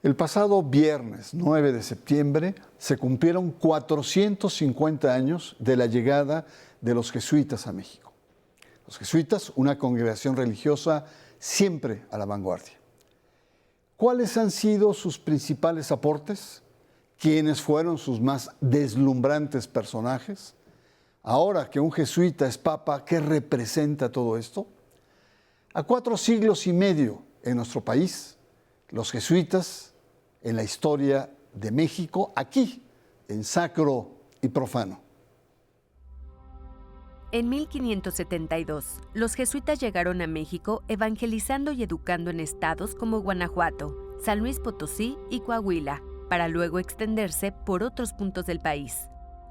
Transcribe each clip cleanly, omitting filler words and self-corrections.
El pasado viernes 9 de septiembre se cumplieron 450 años de la llegada de los jesuitas a México. Los jesuitas, una congregación religiosa siempre a la vanguardia. ¿Cuáles han sido sus principales aportes? ¿Quiénes fueron sus más deslumbrantes personajes? Ahora que un jesuita es papa, ¿qué representa todo esto? A 4 siglos y medio en nuestro país, los jesuitas en la historia de México, aquí, en Sacro y Profano. En 1572, los jesuitas llegaron a México evangelizando y educando en estados como Guanajuato, San Luis Potosí y Coahuila, para luego extenderse por otros puntos del país.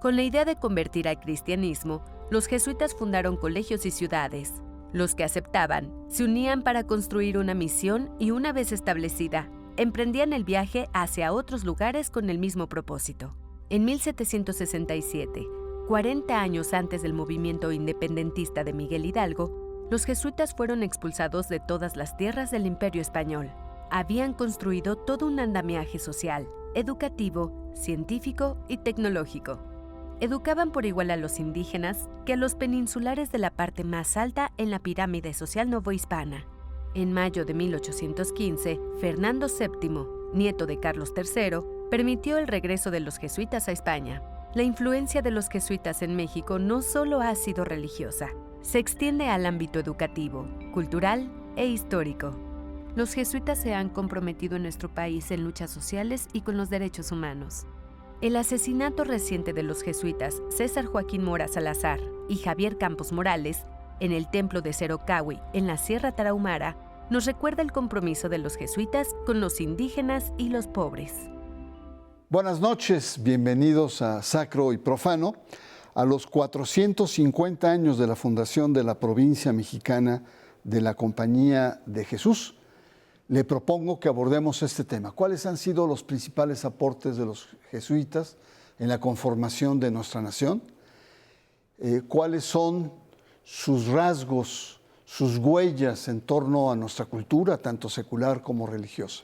Con la idea de convertir al cristianismo, los jesuitas fundaron colegios y ciudades. Los que aceptaban se unían para construir una misión y, una vez establecida, emprendían el viaje hacia otros lugares con el mismo propósito. En 1767, 40 años antes del movimiento independentista de Miguel Hidalgo, los jesuitas fueron expulsados de todas las tierras del Imperio Español. Habían construido todo un andamiaje social, educativo, científico y tecnológico. Educaban por igual a los indígenas que a los peninsulares de la parte más alta en la pirámide social novohispana. En mayo de 1815, Fernando VII, nieto de Carlos III, permitió el regreso de los jesuitas a España. La influencia de los jesuitas en México no solo ha sido religiosa, se extiende al ámbito educativo, cultural e histórico. Los jesuitas se han comprometido en nuestro país en luchas sociales y con los derechos humanos. El asesinato reciente de los jesuitas César Joaquín Mora Salazar y Javier Campos Morales en el templo de Cerocahui, en la Sierra Tarahumara, nos recuerda el compromiso de los jesuitas con los indígenas y los pobres. Buenas noches, bienvenidos a Sacro y Profano, a los 450 años de la fundación de la provincia mexicana de la Compañía de Jesús. Le propongo que abordemos este tema. ¿Cuáles han sido los principales aportes de los jesuitas en la conformación de nuestra nación? ¿Cuáles son sus rasgos, sus huellas en torno a nuestra cultura, tanto secular como religiosa?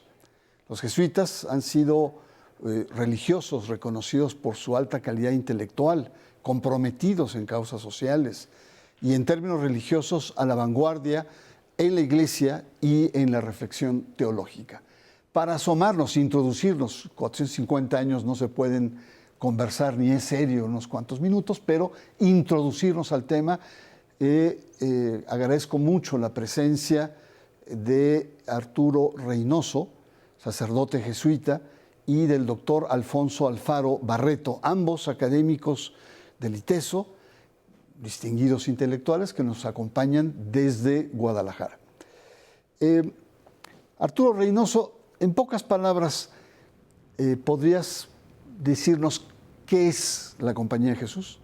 Los jesuitas han sido religiosos reconocidos por su alta calidad intelectual, comprometidos en causas sociales y en términos religiosos a la vanguardia en la Iglesia y en la reflexión teológica. Para asomarnos, introducirnos, 450 años no se pueden conversar ni es serio unos cuantos minutos, pero introducirnos al tema, agradezco mucho la presencia de Arturo Reynoso, sacerdote jesuita, y del doctor Alfonso Alfaro Barreto, ambos académicos del ITESO, distinguidos intelectuales que nos acompañan desde Guadalajara. Arturo Reynoso, en pocas palabras, ¿podrías decirnos qué es la Compañía de Jesús?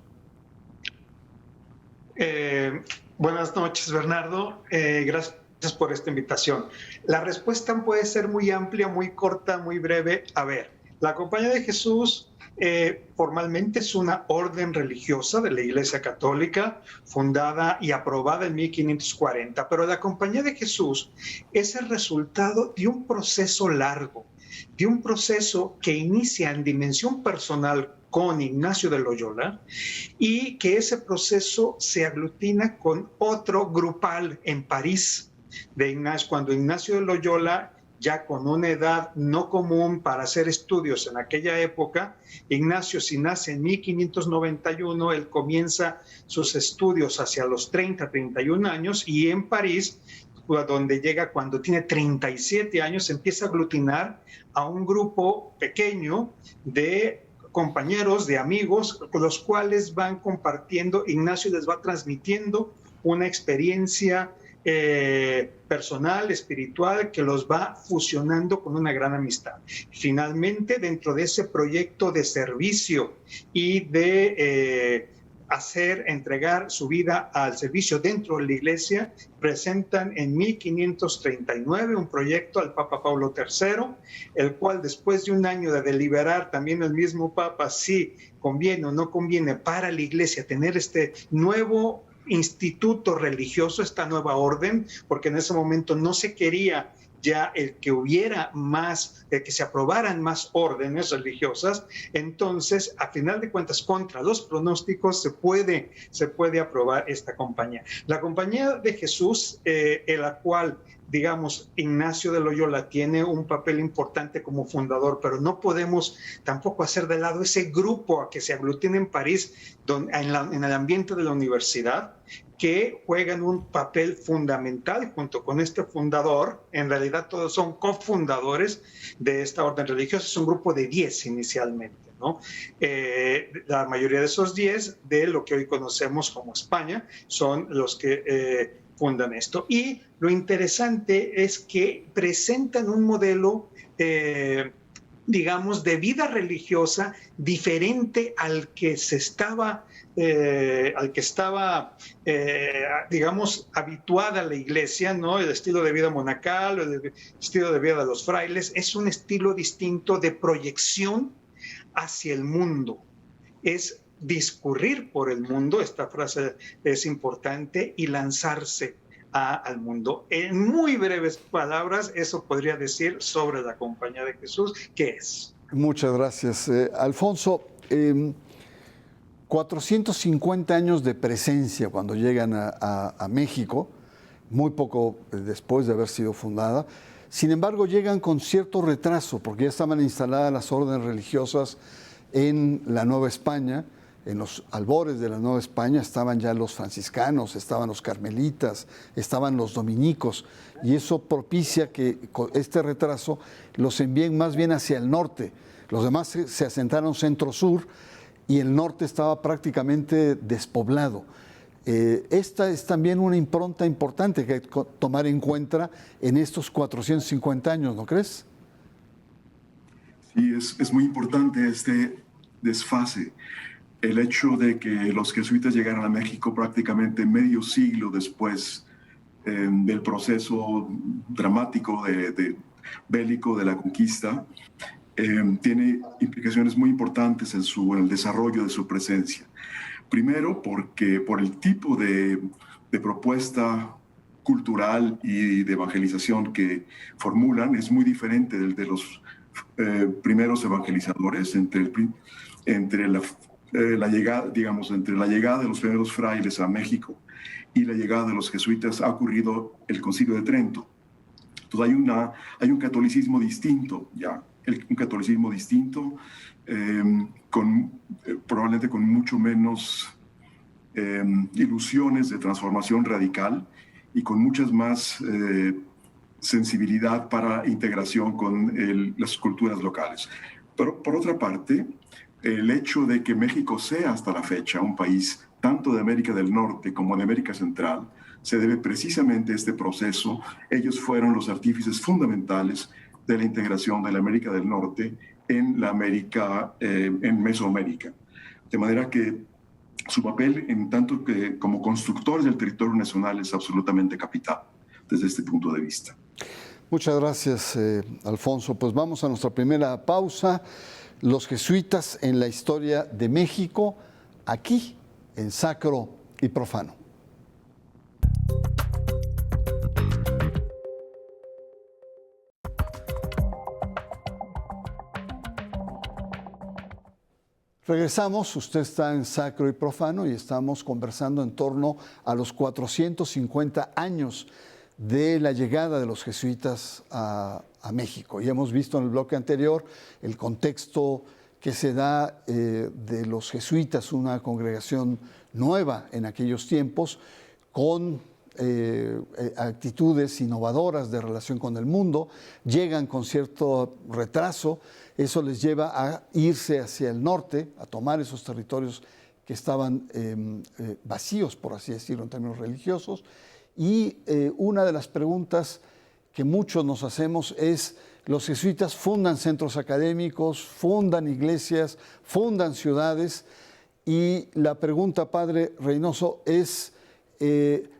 Buenas noches, Bernardo. Gracias por esta invitación. La respuesta puede ser muy amplia, muy corta, muy breve. A ver, la Compañía de Jesús formalmente es una orden religiosa de la Iglesia Católica, fundada y aprobada en 1540, pero la Compañía de Jesús es el resultado de un proceso largo, de un proceso que inicia en dimensión personal con Ignacio de Loyola y que ese proceso se aglutina con otro grupal en París, de Ignacio, cuando Ignacio de Loyola, ya con una edad no común para hacer estudios en aquella época, Ignacio, si nace en 1591, él comienza sus estudios hacia los 30, 31 años y en París, donde llega cuando tiene 37 años, empieza a aglutinar a un grupo pequeño de compañeros, de amigos, con los cuales van compartiendo, Ignacio les va transmitiendo una experiencia personal, espiritual, que los va fusionando con una gran amistad. Finalmente, dentro de ese proyecto de servicio y de entregar su vida al servicio dentro de la Iglesia, presentan en 1539 un proyecto al Papa Pablo III, el cual después de un año de deliberar también el mismo Papa si conviene o no conviene para la Iglesia tener este nuevo instituto religioso, esta nueva orden, porque en ese momento no se quería ya el que hubiera más, que se aprobaran más órdenes religiosas, entonces, a final de cuentas, contra los pronósticos, se puede aprobar esta compañía. La Compañía de Jesús, en la cual, digamos, Ignacio de Loyola tiene un papel importante como fundador, pero no podemos tampoco hacer de lado ese grupo a que se aglutina en París, en el ambiente de la universidad, que juegan un papel fundamental junto con este fundador. En realidad todos son cofundadores de esta orden religiosa. Es un grupo de 10 inicialmente, ¿no? La mayoría de esos 10 de lo que hoy conocemos como España son los que fundan esto. Y lo interesante es que presentan un modelo digamos, de vida religiosa diferente al que estaba, digamos, habituada la iglesia, ¿no? El estilo de vida monacal, el estilo de vida de los frailes, es un estilo distinto de proyección hacia el mundo. Es discurrir por el mundo, esta frase es importante, y lanzarse al mundo. En muy breves palabras, eso podría decir sobre la Compañía de Jesús, ¿qué es? Muchas gracias. Alfonso, 450 años de presencia cuando llegan a México, muy poco después de haber sido fundada. Sin embargo, llegan con cierto retraso, porque ya estaban instaladas las órdenes religiosas en la Nueva España. En los albores de la Nueva España estaban ya los franciscanos, estaban los carmelitas, estaban los dominicos, y eso propicia que con este retraso los envíen más bien hacia el norte. Los demás se asentaron centro-sur y el norte estaba prácticamente despoblado. Esta es también una impronta importante que hay que tomar en cuenta en estos 450 años, ¿no crees? Sí, es muy importante este desfase. El hecho de que los jesuitas llegaran a México prácticamente medio siglo después del proceso dramático bélico de la conquista, tiene implicaciones muy importantes en el desarrollo de su presencia. Primero, porque por el tipo de propuesta cultural y de evangelización que formulan, es muy diferente del de los primeros evangelizadores. Entre la llegada de los primeros frailes a México y la llegada de los jesuitas ha ocurrido el Concilio de Trento. Entonces hay un catolicismo distinto ya, un catolicismo distinto, probablemente con mucho menos ilusiones de transformación radical y con muchas más sensibilidad para integración con las culturas locales. Pero por otra parte, el hecho de que México sea hasta la fecha un país tanto de América del Norte como de América Central se debe precisamente a este proceso. Ellos fueron los artífices fundamentales de la integración de la América del Norte en Mesoamérica. De manera que su papel en tanto que como constructores del territorio nacional es absolutamente capital desde este punto de vista. Muchas gracias, Alfonso. Pues vamos a nuestra primera pausa. Los jesuitas en la historia de México, aquí en Sacro y Profano. Regresamos, usted está en Sacro y Profano y estamos conversando en torno a los 450 años de la llegada de los jesuitas a México. Y hemos visto en el bloque anterior el contexto que se da de los jesuitas, una congregación nueva en aquellos tiempos, con actitudes innovadoras de relación con el mundo, llegan con cierto retraso, eso les lleva a irse hacia el norte, a tomar esos territorios que estaban vacíos, por así decirlo, en términos religiosos. Y una de las preguntas que muchos nos hacemos es, los jesuitas fundan centros académicos, fundan iglesias, fundan ciudades, y la pregunta, Padre Reynoso, es,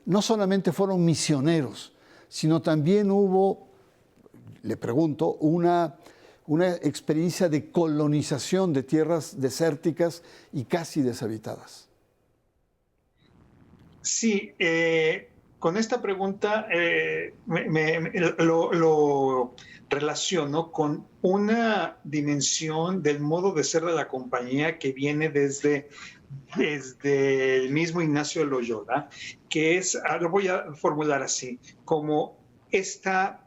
no solamente fueron misioneros, sino también hubo, le pregunto, una experiencia de colonización de tierras desérticas y casi deshabitadas. Sí, con esta pregunta lo relaciono con una dimensión del modo de ser de la compañía que viene desde el mismo Ignacio de Loyola, que es, lo voy a formular así, como esta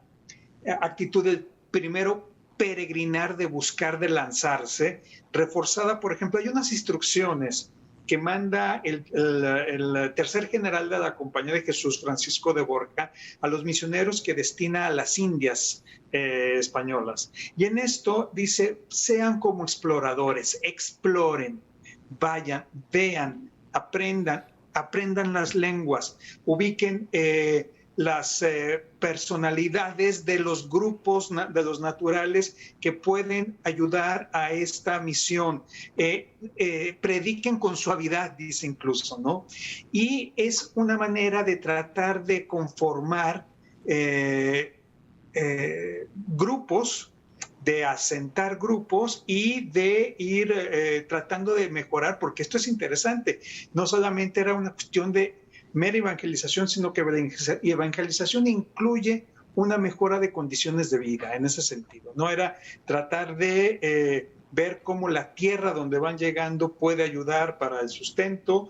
actitud del primero peregrinar, de buscar, de lanzarse, reforzada, por ejemplo, hay unas instrucciones que manda el tercer general de la Compañía de Jesús, Francisco de Borja, a los misioneros que destina a las Indias españolas. Y en esto dice, sean como exploradores, exploren, vayan, vean, aprendan las lenguas, ubiquen las personalidades de los grupos, de los naturales que pueden ayudar a esta misión. Prediquen con suavidad, dice incluso, ¿no? Y es una manera de tratar de conformar grupos, de asentar grupos y de ir tratando de mejorar, porque esto es interesante. No solamente era una cuestión de mera evangelización, sino que evangelización incluye una mejora de condiciones de vida en ese sentido. No era tratar de ver cómo la tierra donde van llegando puede ayudar para el sustento,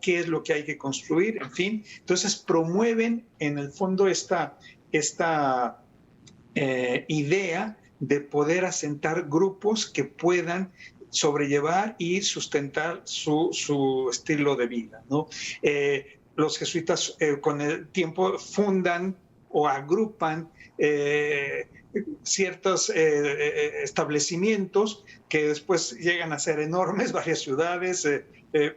qué es lo que hay que construir, en fin. Entonces promueven en el fondo esta idea de poder asentar grupos que puedan sobrellevar y sustentar su estilo de vida, ¿no? Los jesuitas con el tiempo fundan o agrupan ciertos establecimientos que después llegan a ser enormes, varias ciudades.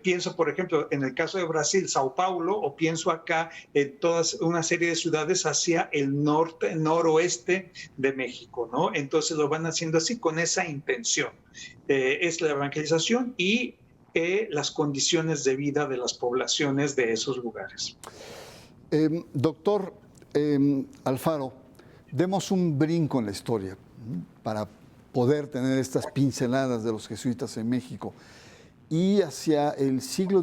Pienso, por ejemplo, en el caso de Brasil, Sao Paulo, o pienso acá en una serie de ciudades hacia el noroeste de México, ¿no? Entonces lo van haciendo así con esa intención. Es la evangelización y las condiciones de vida de las poblaciones de esos lugares. Doctor Alfaro, demos un brinco en la historia para poder tener estas pinceladas de los jesuitas en México. Y hacia el siglo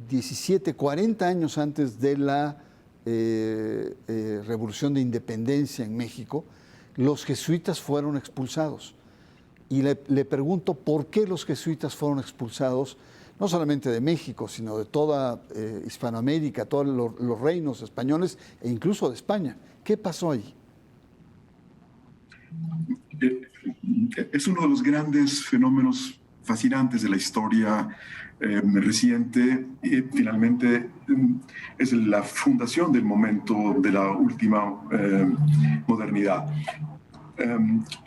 XVII, 40 años antes de la Revolución de Independencia en México, los jesuitas fueron expulsados. Y le pregunto por qué los jesuitas fueron expulsados, no solamente de México, sino de toda Hispanoamérica, todos los reinos españoles e incluso de España. ¿Qué pasó ahí? Es uno de los grandes fenómenos fascinantes de la historia reciente. Y finalmente es la fundación del momento de la última modernidad.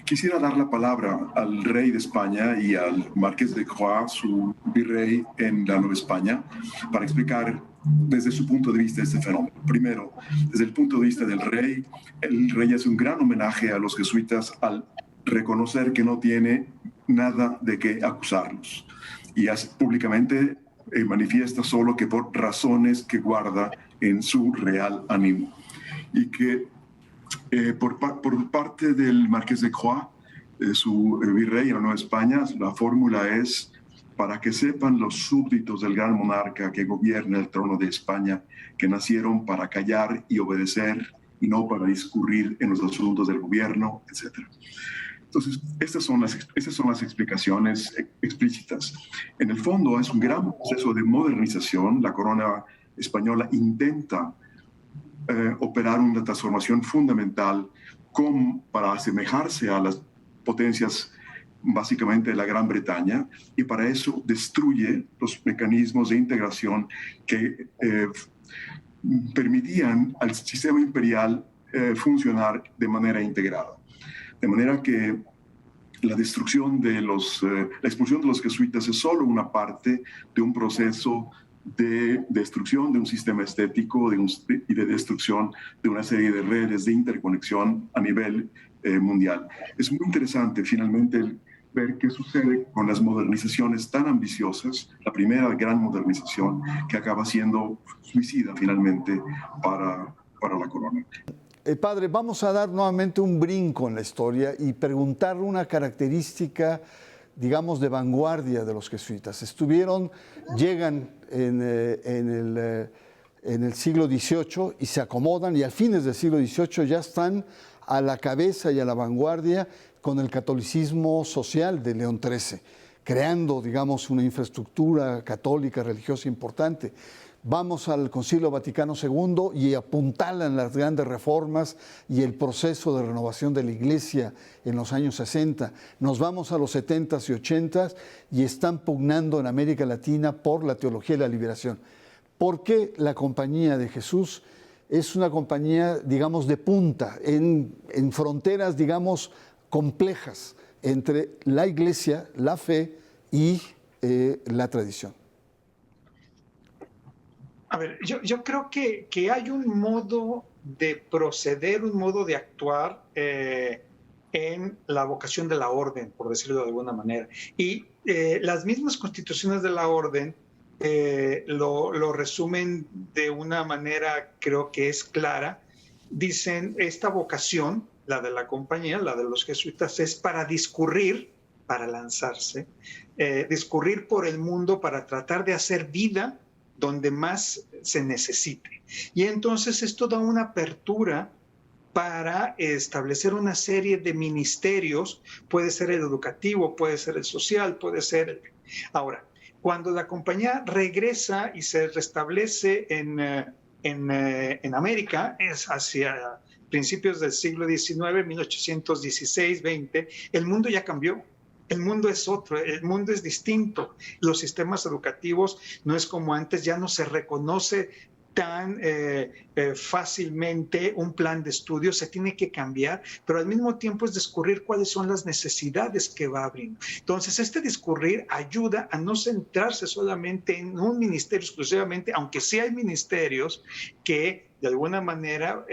Quisiera dar la palabra al rey de España y al marqués de Croix, su virrey en la Nueva España, para explicar desde su punto de vista este fenómeno. Primero, desde el punto de vista del rey, el rey hace un gran homenaje a los jesuitas al reconocer que no tiene nada de qué acusarlos, y públicamente manifiesta solo que por razones que guarda en su real ánimo, y que por parte del marqués de Croix, su virrey en la Nueva España, la fórmula es: para que sepan los súbditos del gran monarca que gobierna el trono de España, que nacieron para callar y obedecer y no para discurrir en los asuntos del gobierno, etc. Entonces, estas son las explicaciones explícitas. En el fondo, es un gran proceso de modernización. La corona española intenta operar una transformación fundamental para asemejarse a las potencias básicamente de la Gran Bretaña, y para eso destruye los mecanismos de integración que permitían al sistema imperial funcionar de manera integrada. De manera que la expulsión de los jesuitas es solo una parte de un proceso de destrucción de un sistema estético y de destrucción de una serie de redes de interconexión a nivel mundial. Es muy interesante finalmente ver qué sucede con las modernizaciones tan ambiciosas, la primera gran modernización que acaba siendo suicida finalmente para la corona. Padre, vamos a dar nuevamente un brinco en la historia y preguntarle una característica, digamos, de vanguardia de los jesuitas. Llegan en el en el siglo XVIII y se acomodan y a fines del siglo XVIII ya están a la cabeza y a la vanguardia con el catolicismo social de León XIII, creando, digamos, una infraestructura católica religiosa importante. Vamos al Concilio Vaticano II y apuntalan las grandes reformas y el proceso de renovación de la Iglesia en los años 60. Nos vamos a los 70s y 80s y están pugnando en América Latina por la teología de la liberación. ¿Por qué la Compañía de Jesús es una compañía, digamos, de punta, en fronteras, digamos, complejas entre la Iglesia, la fe y la tradición? A ver, yo creo que hay un modo de proceder, un modo de actuar en la vocación de la orden, por decirlo de alguna manera. Y las mismas constituciones de la orden lo resumen de una manera, creo que es clara. Dicen, esta vocación, la de la compañía, la de los jesuitas, es para discurrir, para lanzarse, discurrir por el mundo para tratar de hacer vida donde más se necesite. Y entonces esto da una apertura para establecer una serie de ministerios, puede ser el educativo, puede ser el social, puede ser... Ahora, cuando la compañía regresa y se restablece en América, es hacia principios del siglo XIX, 1816-20, el mundo ya cambió. El mundo es otro, el mundo es distinto. Los sistemas educativos no es como antes, ya no se reconoce tan fácilmente un plan de estudio, se tiene que cambiar, pero al mismo tiempo es descubrir cuáles son las necesidades que va abriendo. Entonces, este discurrir ayuda a no centrarse solamente en un ministerio exclusivamente, aunque sí hay ministerios que de alguna manera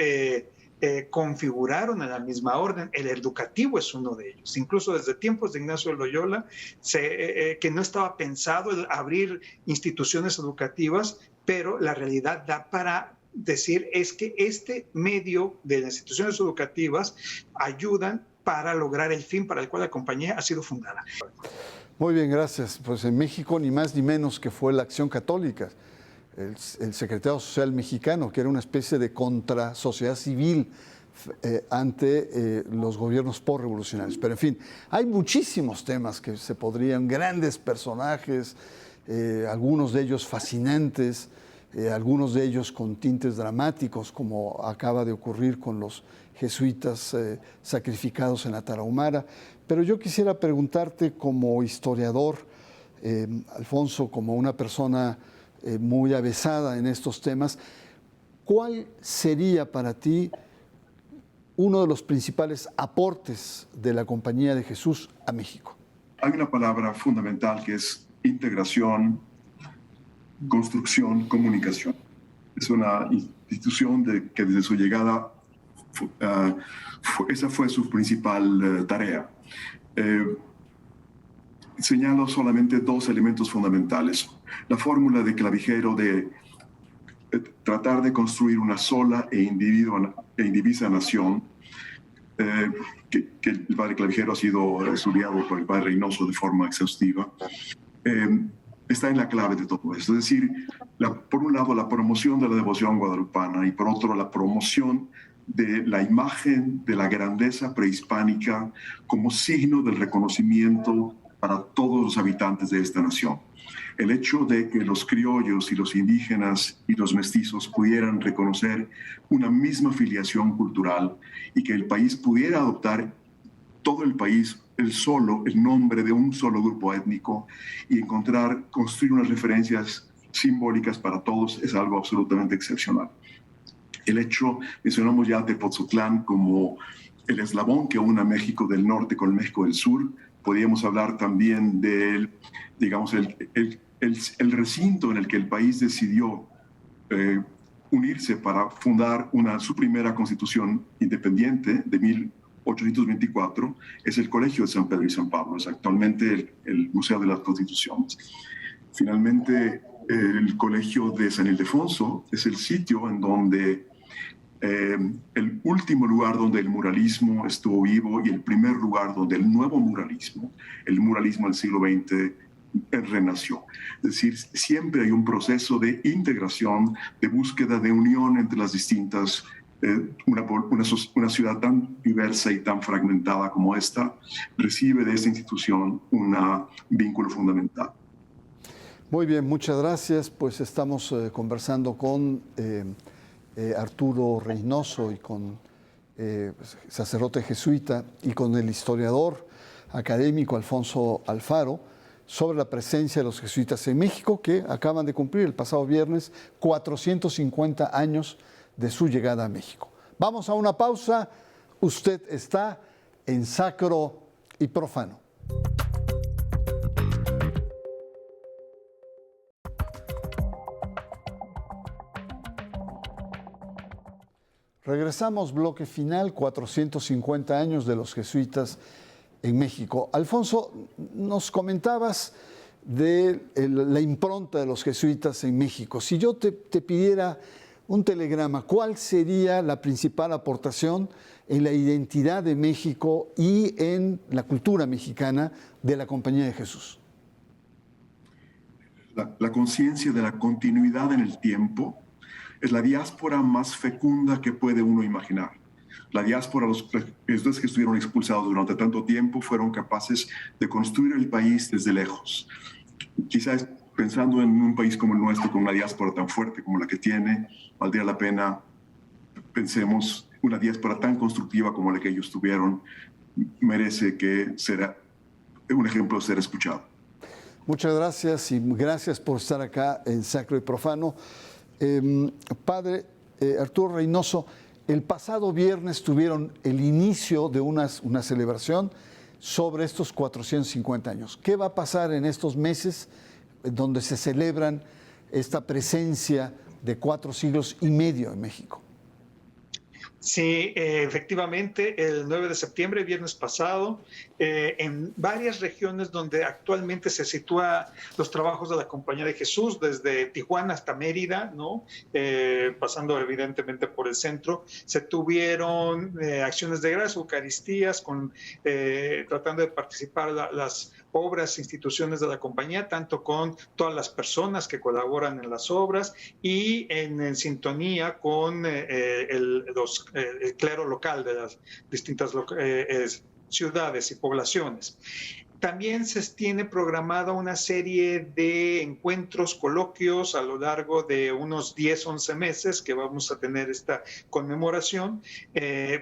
configuraron a la misma orden. El educativo es uno de ellos. Incluso desde tiempos de Ignacio de Loyola, que no estaba pensado el abrir instituciones educativas, pero la realidad da para decir es que este medio de las instituciones educativas ayudan para lograr el fin para el cual la compañía ha sido fundada. Muy bien, gracias. Pues en México ni más ni menos que fue la Acción Católica, el secretariado social mexicano, que era una especie de contrasociedad civil ante los gobiernos postrevolucionarios. Pero en fin, hay muchísimos temas que se podrían, grandes personajes, algunos de ellos fascinantes, algunos de ellos con tintes dramáticos, como acaba de ocurrir con los jesuitas sacrificados en la Tarahumara. Pero yo quisiera preguntarte como historiador, Alfonso, como una persona muy avesada en estos temas, ¿cuál sería para ti uno de los principales aportes de la Compañía de Jesús a México? Hay una palabra fundamental que es integración, construcción, comunicación. Es una institución que desde su llegada, esa fue su principal tarea. Señalo solamente dos elementos fundamentales. La fórmula de Clavijero de tratar de construir una sola e indivisa nación, que el padre Clavijero ha sido estudiado por el padre Reynoso de forma exhaustiva, está en la clave de todo esto. Es decir, por un lado la promoción de la devoción guadalupana y por otro la promoción de la imagen de la grandeza prehispánica como signo del reconocimiento para todos los habitantes de esta nación. El hecho de que los criollos y los indígenas y los mestizos pudieran reconocer una misma filiación cultural y que el país pudiera adoptar, todo el país, el nombre de un solo grupo étnico y construir unas referencias simbólicas para todos es algo absolutamente excepcional. El hecho, mencionamos ya a Tepoztlán como el eslabón que une a México del norte con México del sur. Podríamos hablar también del, digamos, el recinto en el que el país decidió unirse para fundar su primera constitución independiente de 1824, es el Colegio de San Pedro y San Pablo, es actualmente el Museo de las Constituciones. Finalmente, el Colegio de San Ildefonso es el sitio en donde el último lugar donde el muralismo estuvo vivo y el primer lugar donde el nuevo muralismo, el muralismo del siglo XX, renació. Es decir, siempre hay un proceso de integración, de búsqueda de unión entre las distintas. Una ciudad tan diversa y tan fragmentada como esta recibe de esta institución un vínculo fundamental. Muy bien, muchas gracias. Pues estamos conversando con Arturo Reynoso y con sacerdote jesuita y con el historiador académico Alfonso Alfaro sobre la presencia de los jesuitas en México, que acaban de cumplir el pasado viernes 450 años de su llegada a México. Vamos a una pausa. Usted está en Sacro y Profano. Regresamos, bloque final, 450 años de los jesuitas en México. Alfonso, nos comentabas de la impronta de los jesuitas en México. Si yo te pidiera un telegrama, ¿cuál sería la principal aportación en la identidad de México y en la cultura mexicana de la Compañía de Jesús? La conciencia de la continuidad en el tiempo es la diáspora más fecunda que puede uno imaginar. La diáspora, los jesuitas que estuvieron expulsados durante tanto tiempo fueron capaces de construir el país desde lejos. Quizás pensando en un país como el nuestro, con una diáspora tan fuerte como la que tiene, valdría la pena, pensemos, una diáspora tan constructiva como la que ellos tuvieron, merece que será un ejemplo de ser escuchado. Muchas gracias y gracias por estar acá en Sacro y Profano. Padre Arturo Reynoso, el pasado viernes tuvieron el inicio de una celebración sobre estos 450 años. ¿Qué va a pasar en estos meses donde se celebran esta presencia de 4 siglos y medio en México? Sí, efectivamente, el 9 de septiembre, viernes pasado, en varias regiones donde actualmente se sitúa los trabajos de la Compañía de Jesús, desde Tijuana hasta Mérida, ¿no? Pasando evidentemente por el centro, se tuvieron acciones de gracias, eucaristías, tratando de participar las obras, instituciones de la compañía, tanto con todas las personas que colaboran en las obras y en sintonía con el clero local de las distintas ciudades y poblaciones. También se tiene programada una serie de encuentros, coloquios a lo largo de unos 10, 11 meses que vamos a tener esta conmemoración.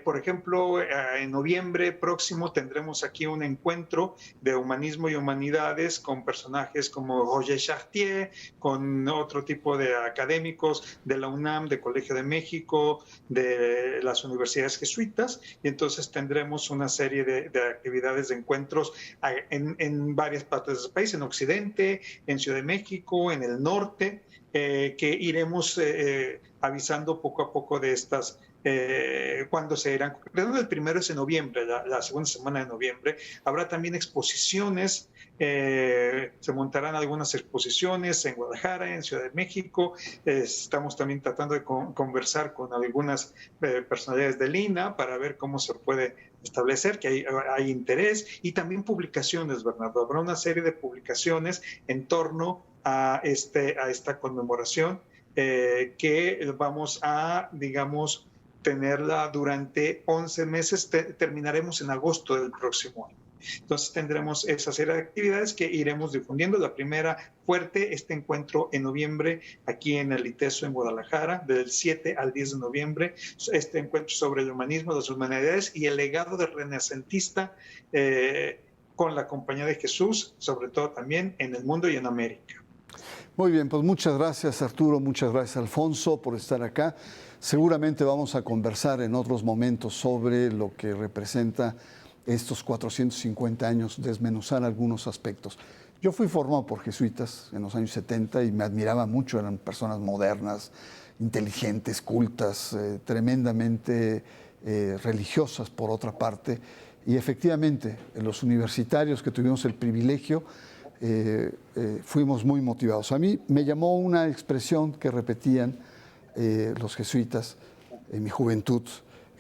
Por ejemplo, en noviembre próximo tendremos aquí un encuentro de humanismo y humanidades con personajes como Roger Chartier, con otro tipo de académicos de la UNAM, de Colegio de México, de las universidades jesuitas, y entonces tendremos una serie de actividades, de encuentros en varias partes del país, en Occidente, en Ciudad de México, en el norte, que iremos avisando poco a poco de estas, cuándo se irán. El primero es en noviembre, la segunda semana de noviembre. Habrá también exposiciones, se montarán algunas exposiciones en Guadalajara, en Ciudad de México. Estamos también tratando de conversar con algunas personalidades del INAH para ver cómo se puede establecer que hay interés, y también publicaciones, Bernardo. Habrá una serie de publicaciones en torno a esta conmemoración que vamos a, digamos, tenerla durante 11 meses. Terminaremos en agosto del próximo año. Entonces tendremos esa serie de actividades que iremos difundiendo. La primera fuerte, este encuentro en noviembre aquí en el ITESO en Guadalajara, del 7 al 10 de noviembre, este encuentro sobre el humanismo, las humanidades y el legado del renacentista con la Compañía de Jesús, sobre todo también en el mundo y en América. Muy bien, pues muchas gracias Arturo, muchas gracias Alfonso por estar acá. Seguramente vamos a conversar en otros momentos sobre lo que representa estos 450 años, desmenuzar algunos aspectos. Yo fui formado por jesuitas en los años 70 y me admiraba mucho, eran personas modernas, inteligentes, cultas, tremendamente religiosas por otra parte, y efectivamente los universitarios que tuvimos el privilegio fuimos muy motivados. A mí me llamó una expresión que repetían los jesuitas en mi juventud,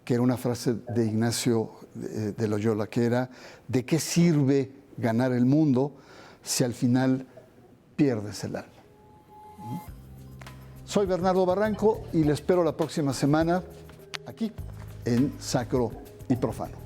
que era una frase de Ignacio de Loyola, que era: ¿de qué sirve ganar el mundo si al final pierdes el alma. Soy Bernardo Barranco y le espero la próxima semana aquí en Sacro y Profano.